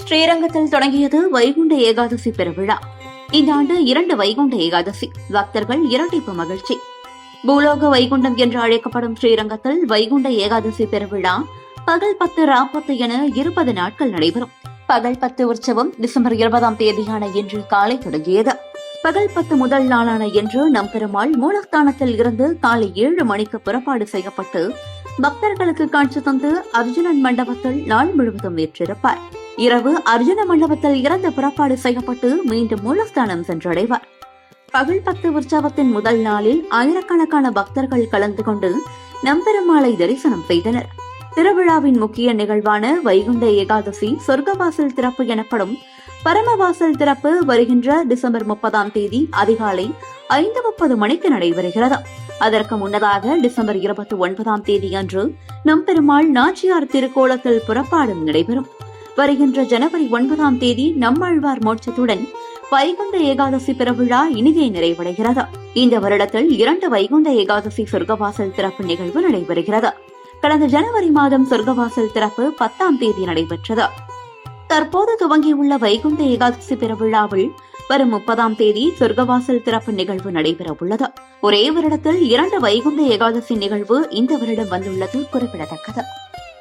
ஸ்ரீரங்கத்தில் தொடங்கியது வைகுண்ட ஏகாதசி பெருவிழா. இந்த ஆண்டு 2 வைகுண்ட ஏகாதசி, பக்தர்கள் இரட்டிப்பு மகிழ்ச்சி. பூலோக வைகுண்டம் என்று அழைக்கப்படும் ஸ்ரீரங்கத்தில் வைகுண்ட ஏகாதசி பெருவிழா பகல் 10 ராப்பத்து என 20 நாட்கள் நடைபெறும். பகல் 10 உற்சவம் டிசம்பர் 20ஆம் தேதியான இன்று காலை தொடங்கியது. பகல் 10 முதல் நாளான இன்று நம்பெருமாள் மூலஸ்தானத்தில் இருந்து காலை 7 மணிக்கு புறப்பாடு செய்யப்பட்டு பக்தர்களுக்கு காட்சி தந்து அர்ஜுனன் மண்டபத்தில் நாள் முழுவதும் ஏற்றிருப்பார். இரவு அர்ஜுன மண்டபத்தில் இறந்து புறப்பாடு செய்யப்பட்டு மீண்டும் மூலஸ்தானம் சென்றடைவார். பகல் 10 உற்சவத்தின் முதல் நாளில் ஆயிரக்கணக்கான பக்தர்கள் கலந்து கொண்டு நம்பெருமாளை தரிசனம் செய்தனர். திருவிழாவின் முக்கிய நிகழ்வான வைகுண்ட ஏகாதசி சொர்க்கவாசல் திறப்பு எனப்படும் பரமவாசல் திறப்பு வருகின்ற டிசம்பர் 30ஆம் தேதி அதிகாலை 5:30 மணிக்கு நடைபெறுகிறது. அதற்கு முன்னதாக டிசம்பர் 29ஆம் தேதி அன்று நம்பெருமாள் நாச்சியார் திருக்கோலத்தில் புறப்பாடும் நடைபெறும். வருகின்ற ஜனவரி 9ஆம் தேதி நம்மாழ்வார் மோட்சத்துடன் வைகுண்ட ஏகாதசி பெருவிழா இனிதே நிறைவடைகிறது. இந்த வருடத்தில் 2 வைகுண்ட ஏகாதசி சொர்க்கவாசல் திறப்பு நிகழ்வு நடைபெறுகிறது. கடந்த ஜனவரி மாதம் சொர்க்கவாசல் திறப்பு 10ஆம் தேதி நடைபெற்றது. தற்போது துவங்கியுள்ள வைகுண்ட ஏகாதசி பெருவிழாவில் வரும் 30ஆம் தேதி சொர்க்கவாசல் திறப்பு நிகழ்வு நடைபெற உள்ளது. ஒரே வருடத்தில் 2 வைகுண்ட ஏகாதசி நிகழ்வு இந்த வருடம் வந்துள்ளது குறிப்பிடத்தக்கது.